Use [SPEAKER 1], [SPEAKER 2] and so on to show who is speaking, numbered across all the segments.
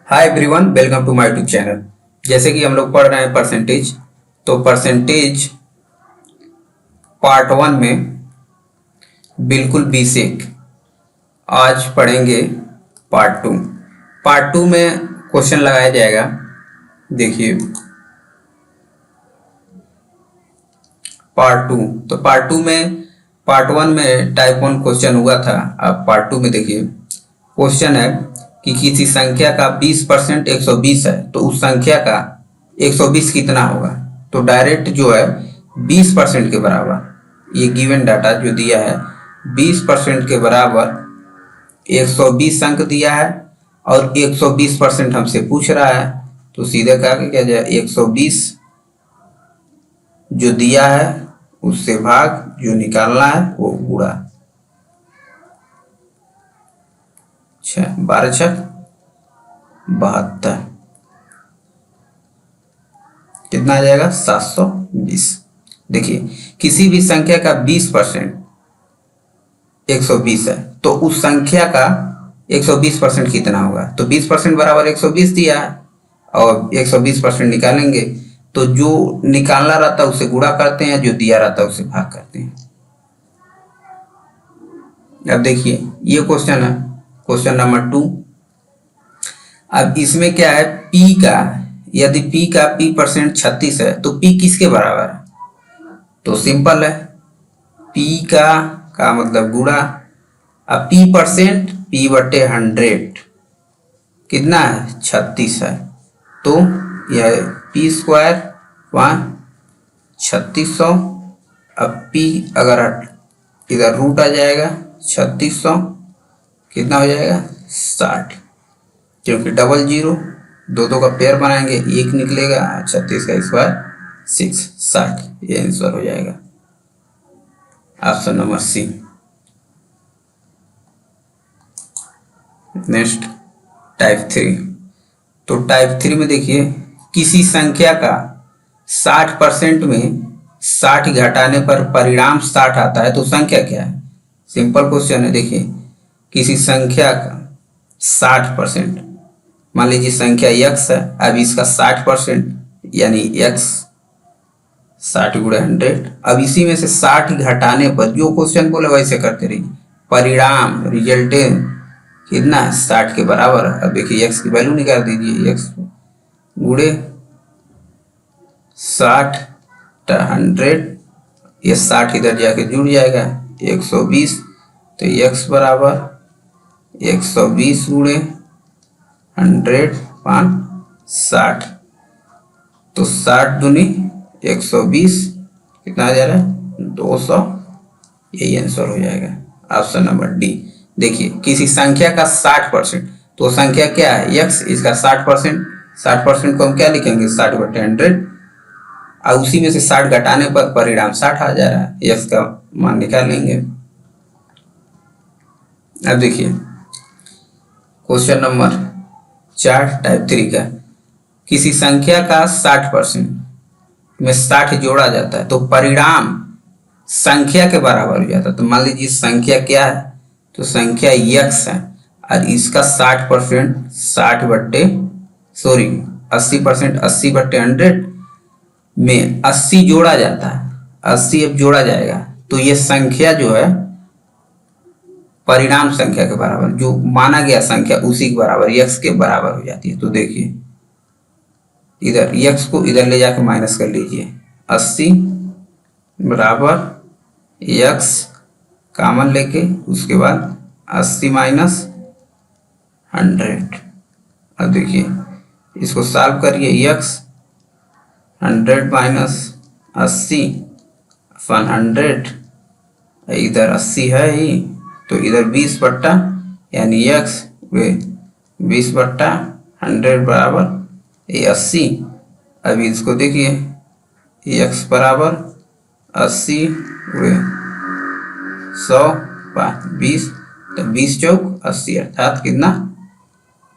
[SPEAKER 1] Hi everyone, welcome to my YouTube channel. जैसे कि हम लोग पढ़ रहे हैं परसेंटेज, तो परसेंटेज पार्ट 1 में बिल्कुल बेसिक। आज पढ़ेंगे पार्ट 2। पार्ट 2 में क्वेश्चन लगाया जाएगा। देखिए पार्ट 2, तो पार्ट 2 में पार्ट 1 में टाइप 1 क्वेश्चन हुआ था। अब पार्ट 2 में देखिए क्वेश्चन है कि किसी संख्या का 20% 120 है, तो उस संख्या का 120 कितना होगा। तो डायरेक्ट जो है 20% के बराबर, ये गिवन डाटा जो दिया है 20% के बराबर 120 अंक दिया है और 120% हमसे पूछ रहा है। तो सीधे कहा क्या जाए, 120 जो दिया है उससे भाग, जो निकालना है वो गुणा। 12 छक 72, कितना आ जाएगा 720। देखिए किसी भी संख्या का 20% 120 है, तो उस संख्या का 120% कितना होगा। तो 20% बराबर 120 दिया है और 120% निकालेंगे, तो जो निकालना रहता है उसे गुणा करते हैं, जो दिया रहता है उसे भाग करते हैं। अब देखिए ये क्वेश्चन है, क्वेश्चन नंबर 2। अब इसमें क्या है, P का, यदि P का P% 36 है तो P किसके बराबर है। तो सिंपल है, P का मतलब गुणा। अब P% P/100 कितना है 36 है, तो यह P² 3600। अब P अगर इधर रूट आ जाएगा 3600, कितना हो जाएगा 60, क्योंकि डबल जीरो दो का पेयर बनाएंगे, एक निकलेगा 36 का स्क्वायर 6, 60। ये आंसर हो जाएगा option number C. Next type 3। तो टाइप 3 में देखिए किसी संख्या का 60% में 60 घटाने पर परिणाम 60 आता है, तो संख्या क्या है। सिंपल क्वेश्चन है। देखिए किसी संख्या का 60%, मान लीजिए संख्या x है, अब इसका 60% यानी x 60 × 100। अब इसी में से 60 घटाने पर जो क्वेश्चन बोले वैसे करते रहिए, परिणाम रिजल्टेंट कितना है 60 के बराबर। अब देखिए x की वैल्यू निकाल दीजिए, x गुणे 60 100, ये 60 इधर जाके जुड़ जाएगा 120, तो x बराबर 120 गुणे 100 5 60, तो 60 दूनी 120, कितना आ जा रहा है 200। यही आंसर हो जाएगा ऑप्शन नंबर डी। देखिए किसी संख्या का 60%, तो संख्या क्या है x, इसका 60%। 60% को हम क्या लिखेंगे 60/100, और उसी में से 60 घटाने पर परिणाम 60 आ जा रहा है, x का मान निकाल लेंगे। अब देखिए क्वेश्चन नंबर 4 टाइप 3 का, किसी संख्या का 60% में 60 जोड़ा जाता है तो परिणाम संख्या के बराबर हो जाता है। तो मान लीजिए संख्या क्या है, तो संख्या x है और इसका 60% 80% 80/100 में 80 जोड़ा जाता है, 80 अब जोड़ा जाएगा, तो ये संख्या जो है परिणाम संख्या के बराबर, जो माना गया संख्या उसी के बराबर x के बराबर हो जाती है। तो देखिए इधर x को इधर ले जाकर माइनस कर लीजिए, 80 बराबर x कॉमन लेके, उसके बाद 80 - 100। अब देखिए इसको सॉल्व करिए, x 100 - 80 अपन 100, इधर 80 है ही, तो इधर 20 बट्टा यानी x 20/100 बराबर ये 80। अभी इसको देखिए x बराबर 80 × 100 20, तो 20 चौक 80, अर्थात कितना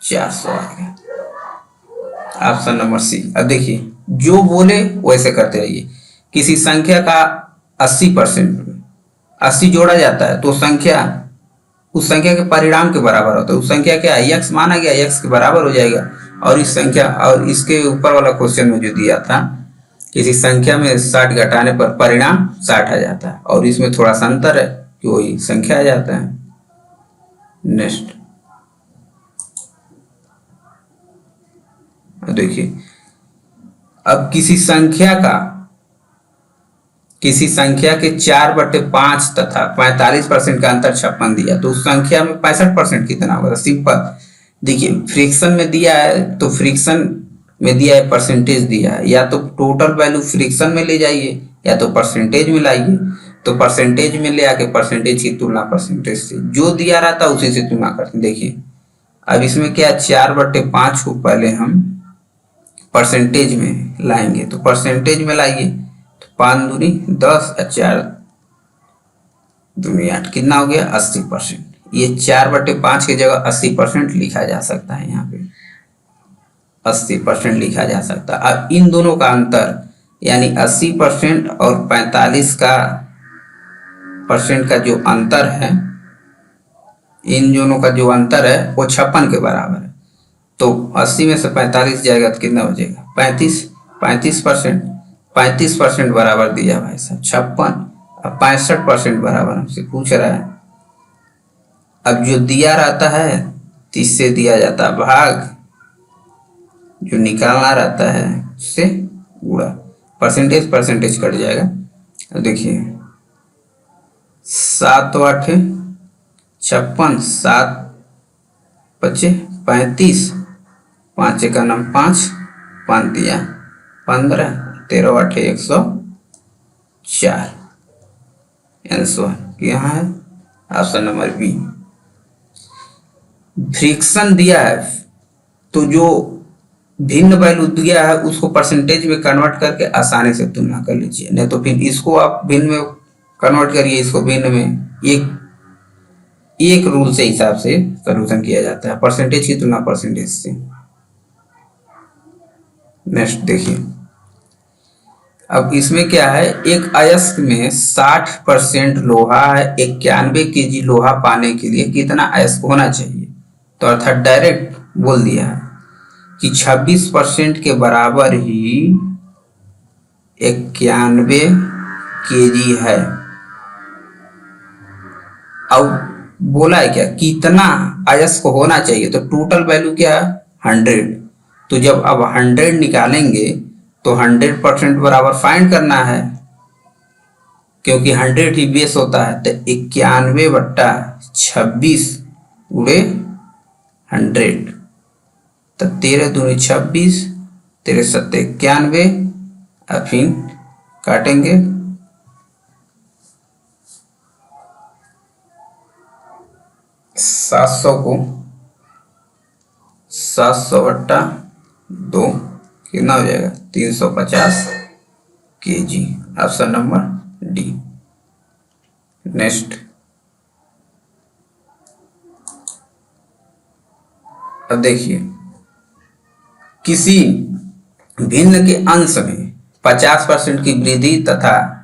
[SPEAKER 1] 400 आएगा ऑप्शन नंबर सी। अब देखिए जो बोले वैसे करते रहिए। किसी संख्या का 80% 80 जोड़ा जाता है, तो संख्या उस संख्या के परिणाम के बराबर होता है। उस संख्या क्या है, x माना गया, x के बराबर हो जाएगा। और इस संख्या और इसके ऊपर वाला क्वेश्चन में जो दिया था, किसी संख्या में 60 घटाने पर परिणाम 60 आ जाता है, और इसमें थोड़ा सा अंतर है कि वही संख्या आ जाता है। नेक्स्ट देखिए, अब किसी संख्या के 4/5 तथा 45% का अंतर 56 दिया, तो उस संख्या में 65% कितना होगा? सिंपल, देखिए फ्रिक्शन में दिया है तो फ्रिक्शन में दिया है, परसेंटेज दिया है, या तो टोटल वैल्यू फ्रिक्शन में ले जाइए या तो परसेंटेज में लाइए। तो परसेंटेज में ले आके परसेंटेज की तुलना परसेंटेज से, जो दिया रहता उसी से तुलना करते। देखिए अब इसमें क्या, 4/5 को पहले हम परसेंटेज में लाएंगे, तो परसेंटेज में लाइए तो 5 दूनी 10 और 4 दूनी 8, कितना हो गया? 80%। ये 4/5 की जगह 80% लिखा जा सकता है, यहाँ पे 80% लिखा जा सकता है। अब इन दोनों का अंतर यानी 80% और 45% का जो अंतर है, इन दोनों का जो अंतर है वो 56 के बराबर है। तो 80 में से 45 जाएगा तो कितना हो जाएगा? 35%। 35% बराबर दिया भाई साहब 56, अब 65% बराबर हमसे पूछ रहा है। अब जो दिया रहता है 30 से दिया जाता है भाग, जो निकालना रहता है उससे गुणा, परसेंटेज कट जाएगा। अब देखिए 7 8 56, 7 25 35, 5 का नाम 5, 5 दिया 15, 13 8 104। आंसर यहाँ है ऑप्शन नंबर बी। फ्रिक्शन दिया है तो जो भिन्न वैल्यू दिया है उसको परसेंटेज में कन्वर्ट करके आसानी से तुलना कर लीजिए, नहीं तो फिर इसको आप भिन्न में कन्वर्ट करिए, इसको भिन्न में। एक रूल से हिसाब से सॉल्यूशन किया जाता है, परसेंटेज की तुलना परसेंटेज से। नेक्स्ट देखिए, अब इसमें क्या है, एक अयस्क में 60% लोहा है, 91 kg लोहा पाने के लिए कितना अयस्क होना चाहिए? तो अर्थात डायरेक्ट बोल दिया है कि 26% के बराबर ही 91 kg है। अब बोला है क्या, कितना अयस्क होना चाहिए? तो टोटल वैल्यू क्या है? 100। तो जब अब 100 निकालेंगे तो 100% बराबर फाइंड करना है, क्योंकि 100 ही बेस होता है। तो 91/26 गुणे 100, तो 13 दूनी 26, 13 7 91, अब फिर काटेंगे 700 को 700/2 कितना हो जाएगा? 350 kg। Option number D. Next, अब देखिए, किसी भिन्न के अंश में 50% की वृद्धि तथा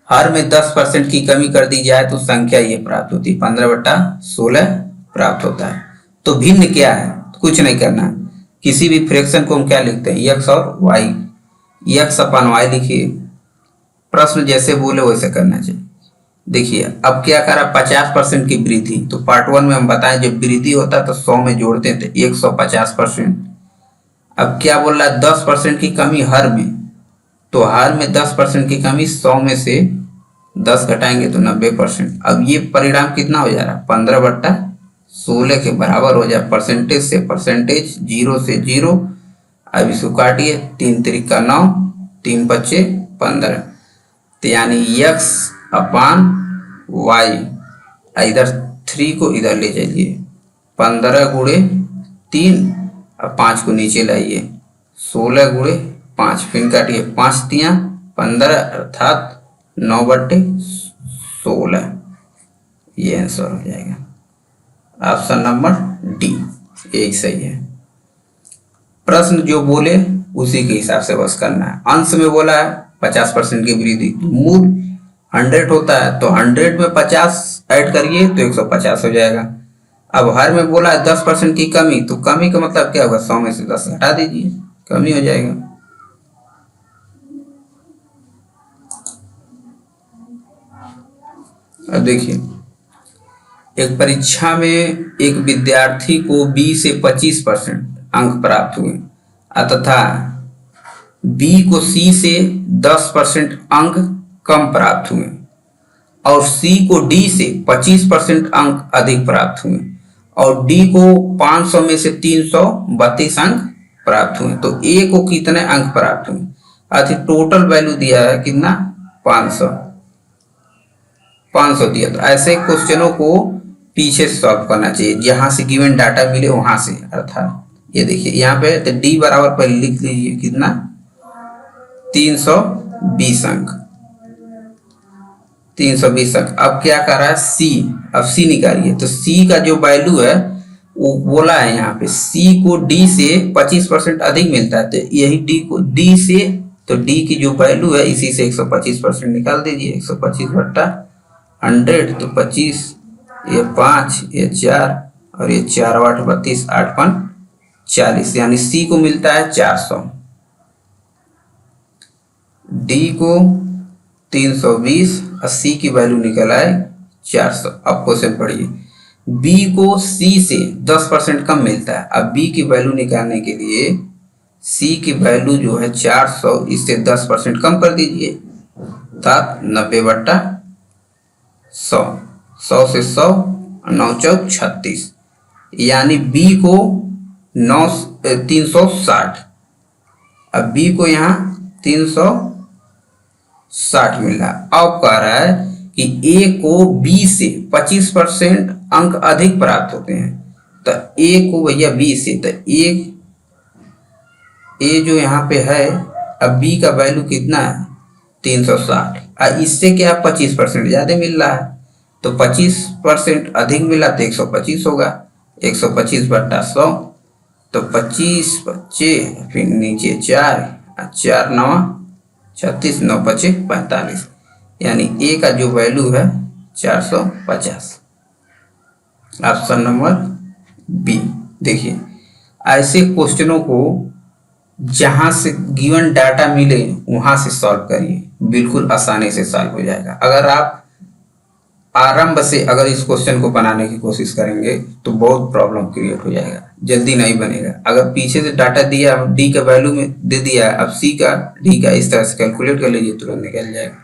[SPEAKER 1] हर में 10% की कमी कर दी जाए तो संख्या ये प्राप्त होती है, 15/16 प्राप्त होता है। तो भिन्न क्या है? कुछ नहीं करना, किसी भी फ्रैक्शन को हम क्या लिखते हैं? x और y, x/y लिखिए। प्रश्न जैसे बोले वैसे करना चाहिए। देखिए अब क्या करा, 50% की वृद्धि, तो पार्ट 1 में हम बताएं जब वृद्धि होता है तो 100 में जोड़ते हैं तो 150%। अब क्या बोल रहा है, 10% की कमी हर में, तो हर में 10% की कमी, 100 में से 10 घटाएंगे तो 90%। अब ये परिणाम कितना हो जा रहा है? 15/16 के बराबर हो जाए। परसेंटेज से परसेंटेज, 0 से 0। अब इसको काटिए, 3 3 का 9, 3 5 15, तो यानी x/y, इधर 3 को इधर ले जाइए, 15 गुणे 3, अब 5 को नीचे लाइए, 16 गुणे 5, फिर काटिए, 5 3 15 अर्थात 9/16। ये आंसर हो जाएगा ऑप्शन नंबर डी, एक सही है। प्रश्न जो बोले उसी के हिसाब से बस करना है। अंश में बोला है 50% की वृद्धि, मूल 100 होता है तो 100 में 50 ऐड करिए तो 150 हो जाएगा। अब हर में बोला है 10% की कमी, तो कमी का मतलब क्या होगा, 100 में से 10 हटा दीजिए, कमी हो जाएगा। अब देखिए, एक परीक्षा में एक विद्यार्थी को 20 से 25% अंक प्राप्त हुए तथा बी को सी से 10% अंक कम प्राप्त हुए और सी को डी से 25% अंक अधिक प्राप्त हुए और डी को 500 में से 332 अंक प्राप्त हुए, तो ए को कितने अंक प्राप्त हुए, अति टोटल वैल्यू दिया है कितना, 500 दिया। तो ऐसे क्वेश्चनों को पीछे सॉल्व करना चाहिए, जहां से गिवन डाटा मिले वहां से। अर्थात ये देखिए यहाँ पे तो डी बराबर पहले लिख लीजिए कितना, 320 अंक, 320 अंक। अब क्या कर रहा है सी, अब सी निकालिए, तो सी का जो वैल्यू है वो बोला है यहाँ पे सी को डी से 25% अधिक मिलता है, तो यही डी को डी से, तो डी की जो वैल्यू है इसी से 125% निकाल दीजिए, 125/100, तो 25, ये 5, ये 4 और ये 4 8 32, 8 5 40, यानी सी को मिलता है 400, डी को 320 और सी की वैल्यू निकल आए 400। अब क्वेश्चन पढ़िए, बी को सी से 10% कम मिलता है। अब बी की वैल्यू निकालने के लिए सी की वैल्यू जो है 400, इससे 10% कम कर दीजिए, तब 90/100, 100 से 100, 9 चौक 36, यानी बी को 360। अब बी को यहाँ 360 मिल रहा। अब कह रहा है कि ए को बी से 25% अंक अधिक प्राप्त होते हैं, तो ए को भैया बी से, तो ए जो यहाँ पे है, अब बी का वैल्यू कितना है 360, और इससे क्या 25% ज्यादा मिल रहा है, तो 25% अधिक मिला तो 125 होगा, 125/100, तो 25 बच्चे, फिर नीचे 4, 4 9 36, 9 बचे 45, यानी ए का जो वैल्यू है 450। Option number B. देखिए, ऐसे क्वेश्चनों को जहां से गिवन डाटा मिले वहां से सॉल्व करिए, बिल्कुल आसानी से सॉल्व हो जाएगा। अगर आप आरंभ से अगर इस क्वेश्चन को बनाने की कोशिश करेंगे तो बहुत प्रॉब्लम क्रिएट हो जाएगा, जल्दी नहीं बनेगा। अगर पीछे से डाटा दिया, डी का वैल्यू में दे दिया, अब सी का डी का इस तरह से कैलकुलेट कर लीजिए, तुरंत निकल जाएगा।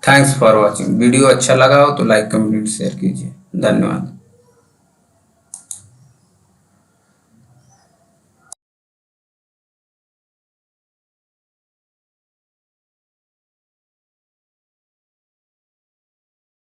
[SPEAKER 1] Thanks for watching. वीडियो अच्छा लगा हो तो लाइक कमेंट शेयर कीजिए। धन्यवाद।